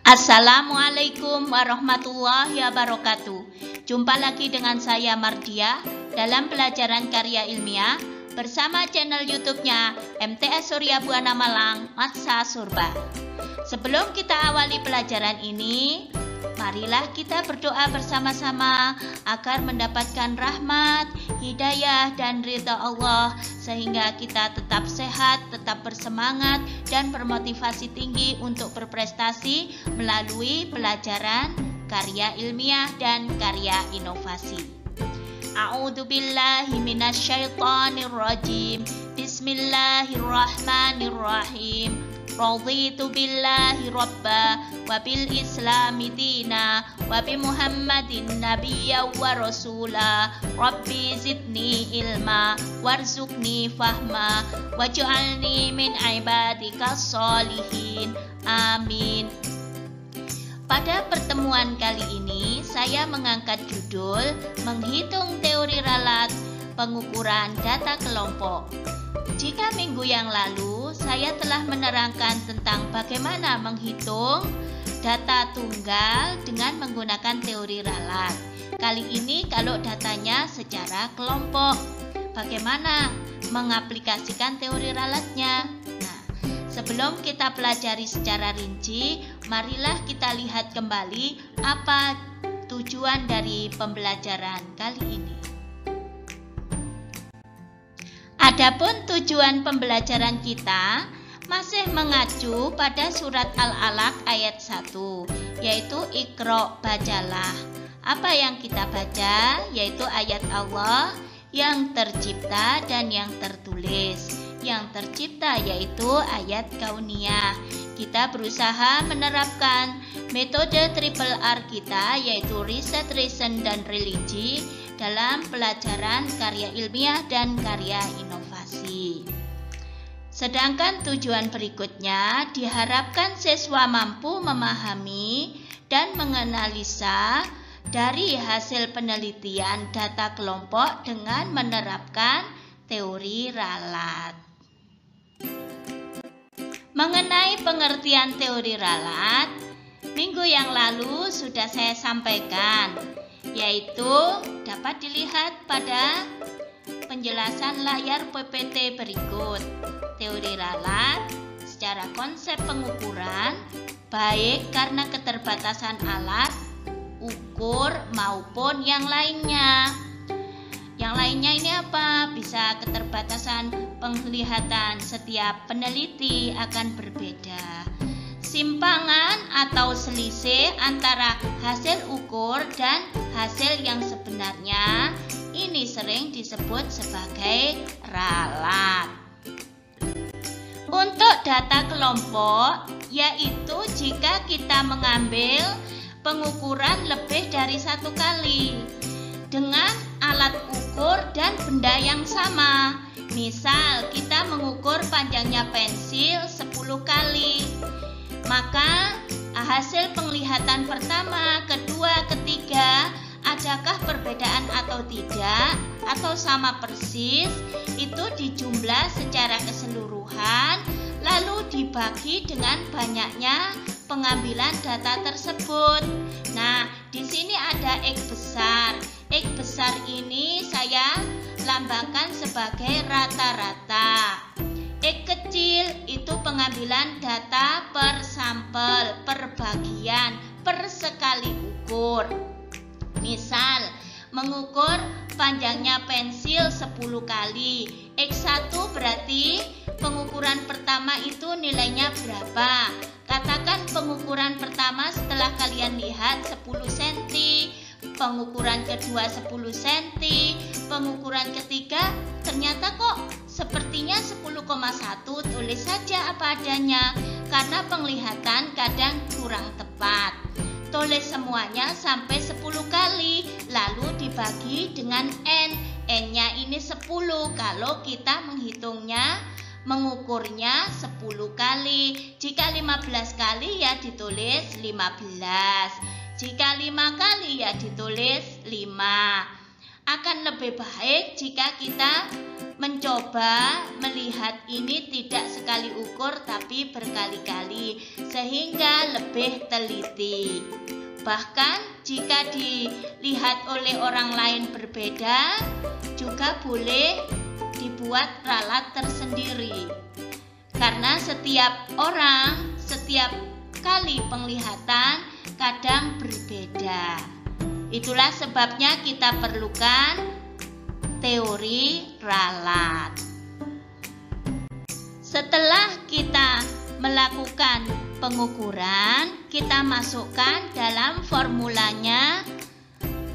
Assalamualaikum warahmatullahi wabarakatuh. Jumpa lagi dengan saya Mardia dalam pelajaran karya ilmiah bersama channel YouTube-nya MTS Surya Buana Malang Maksa Surba. Sebelum kita awali pelajaran ini, marilah kita berdoa bersama-sama agar mendapatkan rahmat, hidayah, dan ridha Allah sehingga kita tetap sehat, tetap bersemangat, dan bermotivasi tinggi untuk berprestasi melalui pelajaran karya ilmiah dan karya inovasi. A'udzubillahi minasyaitonirrajim. Bismillahirrahmanirrahim. Raditu billahi rabba wa bil islami dina wa bi muhammadin nabiyya wa rasula. Rabbi zidni ilma warzuqni fahma waj'alni min ibadikas sholihin. Amin. Pada pertemuan kali ini saya mengangkat judul menghitung teori ralat pengukuran data kelompok. Jika minggu yang lalu saya telah menerangkan tentang bagaimana menghitung data tunggal dengan menggunakan teori ralat. Kali ini kalau datanya secara kelompok, bagaimana mengaplikasikan teori ralatnya? Nah, sebelum kita pelajari secara rinci, marilah kita lihat kembali apa tujuan dari pembelajaran kali ini. Adapun tujuan pembelajaran kita masih mengacu pada surat Al-Alaq ayat 1, yaitu Iqra, bacalah. Apa yang kita baca yaitu ayat Allah yang tercipta dan yang tertulis. Yang tercipta yaitu ayat kauniyah. Kita berusaha menerapkan metode triple R kita yaitu riset, reason, dan religi dalam pelajaran karya ilmiah dan karya inovasi. Sedangkan tujuan berikutnya diharapkan siswa mampu memahami dan menganalisa dari hasil penelitian data kelompok dengan menerapkan teori ralat. Mengenai pengertian teori ralat, minggu yang lalu sudah saya sampaikan, yaitu dapat dilihat pada penjelasan layar PPT berikut. Teori ralat secara konsep pengukuran baik karena keterbatasan alat, ukur maupun yang lainnya. Yang lainnya ini apa? Bisa keterbatasan penglihatan, setiap peneliti akan berbeda. Simpangan atau selisih antara hasil ukur dan hasil yang sebenarnya ini sering disebut sebagai ralat. Untuk data kelompok, yaitu jika kita mengambil pengukuran lebih dari satu kali dengan alat ukur dan benda yang sama. Misal kita mengukur panjangnya pensil 10 kali. Maka hasil penglihatan pertama, kedua, ketiga, adakah perbedaan atau tidak, atau sama persis, itu dijumlah secara keseluruhan, lalu dibagi dengan banyaknya pengambilan data tersebut. Nah, di sini ada X besar. X besar ini saya lambangkan sebagai rata-rata. X kecil itu pengambilan data per sampel, per bagian, per sekali ukur. Misal, mengukur panjangnya pensil 10 kali. X1 berarti pengukuran pertama itu nilainya berapa? Katakan pengukuran pertama setelah kalian lihat 10 cm, pengukuran kedua 10 cm, pengukuran ketiga ternyata kok sepertinya 10,1, tulis saja apa adanya karena penglihatan kadang kurang tepat. Tulis semuanya sampai 10 kali lalu dibagi dengan N. N-nya ini 10 kalau kita mengukurnya 10 kali. Jika 15 kali ya ditulis 15. Jika 5 kali ya ditulis 5. Akan lebih baik jika kita mencoba melihat ini tidak sekali ukur tapi berkali-kali sehingga lebih teliti. Bahkan jika dilihat oleh orang lain berbeda, juga boleh dibuat ralat tersendiri. Karena setiap orang, setiap kali penglihatan kadang berbeda. Itulah sebabnya kita perlukan teori ralat. Setelah kita melakukan pengukuran, kita masukkan dalam formulanya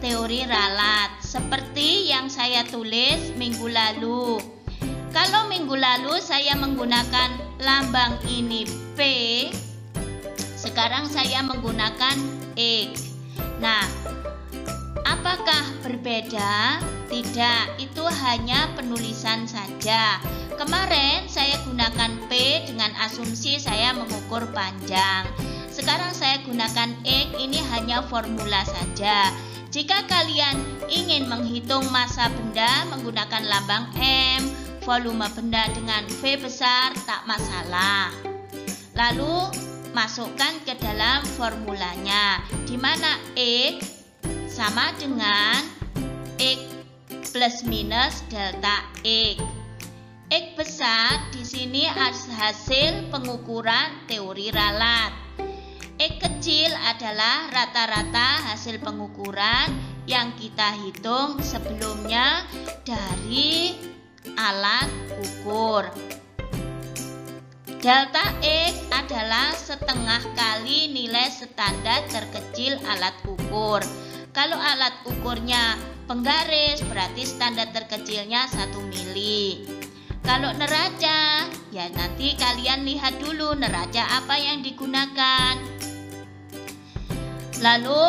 teori ralat seperti yang saya tulis minggu lalu. Kalau minggu lalu saya menggunakan lambang ini P, sekarang saya menggunakan X. Nah, apakah berbeda? Tidak, itu hanya penulisan saja. Kemarin saya gunakan P dengan asumsi saya mengukur panjang. Sekarang saya gunakan X, ini hanya formula saja. Jika kalian ingin menghitung massa benda menggunakan lambang M, volume benda dengan V besar, tak masalah. Lalu masukkan ke dalam formulanya, di mana X sama dengan X plus minus delta X. X besar di sini hasil pengukuran teori ralat. X kecil adalah rata-rata hasil pengukuran yang kita hitung sebelumnya dari alat ukur. Delta X adalah setengah kali nilai standar terkecil alat ukur. Kalau alat ukurnya penggaris berarti standar terkecilnya 1 mili. Kalau neraca, ya nanti kalian lihat dulu neraca apa yang digunakan. Lalu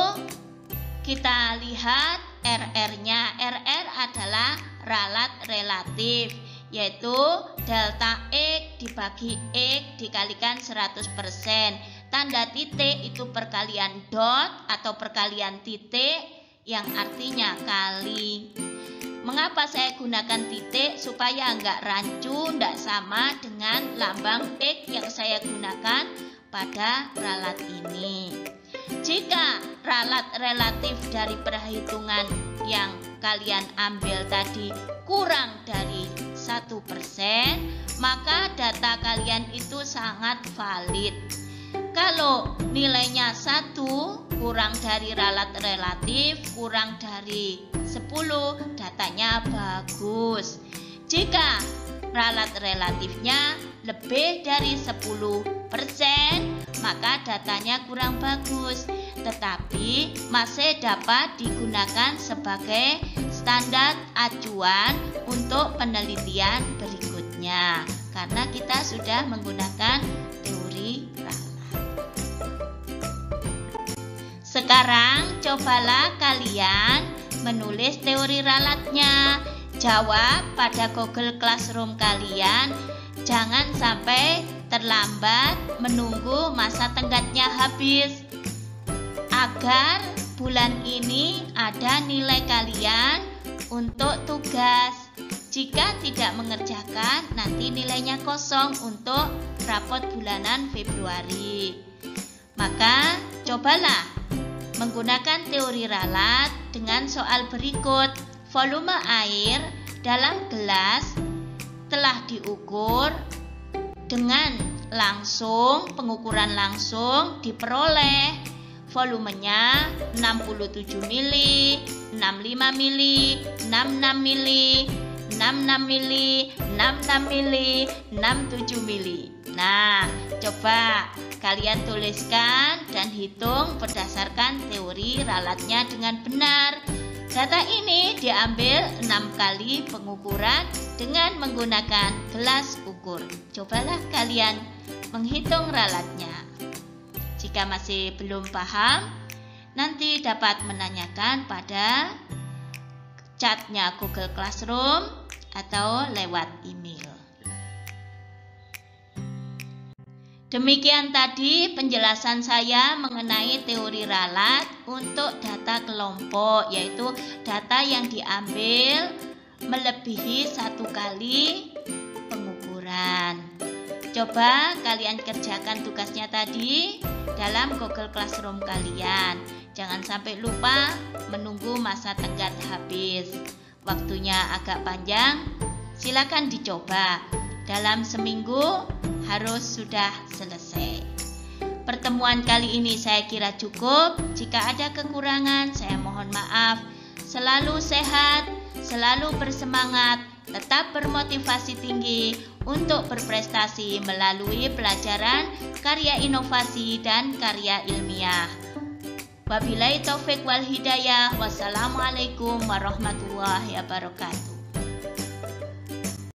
kita lihat RR-nya. RR adalah ralat relatif, yaitu delta X dibagi X dikalikan 100%. Tanda titik itu perkalian dot atau perkalian titik yang artinya kali. Mengapa saya gunakan titik? Supaya enggak rancu, enggak sama dengan lambang X yang saya gunakan pada ralat ini. Jika ralat relatif dari perhitungan yang kalian ambil tadi kurang dari 1%, maka data kalian itu sangat valid. Kalau nilainya 1, kurang dari ralat relatif, kurang dari 10, datanya bagus. Jika ralat relatifnya lebih dari 10%, maka datanya kurang bagus. Tetapi masih dapat digunakan sebagai standar acuan untuk penelitian berikutnya. Karena kita sudah menggunakan teori ralat. Sekarang cobalah kalian menulis teori ralatnya. Jawab pada Google Classroom kalian. Jangan sampai terlambat menunggu masa tenggatnya habis. Agar bulan ini ada nilai kalian untuk tugas. Jika tidak mengerjakan, nanti nilainya kosong untuk rapot bulanan Februari. Maka cobalah menggunakan teori ralat dengan soal berikut. Volume air dalam gelas telah diukur dengan langsung, pengukuran langsung diperoleh volumenya 67 mili, 65 mili, 66 mili, 66 mili, 66 mili, 67 mili. Nah, coba kalian tuliskan dan hitung berdasarkan teori ralatnya dengan benar. Data ini diambil 6 kali pengukuran dengan menggunakan gelas ukur. Cobalah kalian menghitung ralatnya. Jika masih belum paham, nanti dapat menanyakan pada chatnya Google Classroom atau lewat email. Demikian tadi penjelasan saya mengenai teori ralat untuk data kelompok, yaitu data yang diambil melebihi 1 kali pengukuran. Coba kalian kerjakan tugasnya tadi dalam Google Classroom kalian. Jangan sampai lupa menunggu masa tenggat habis. Waktunya agak panjang, silakan dicoba. Dalam seminggu harus sudah selesai. Pertemuan kali ini saya kira cukup. Jika ada kekurangan, saya mohon maaf. Selalu sehat, selalu bersemangat, tetap bermotivasi tinggi untuk berprestasi melalui pelajaran karya inovasi dan karya ilmiah. Wabillahi taufik wal hidayah. Wassalamualaikum warahmatullahi wabarakatuh.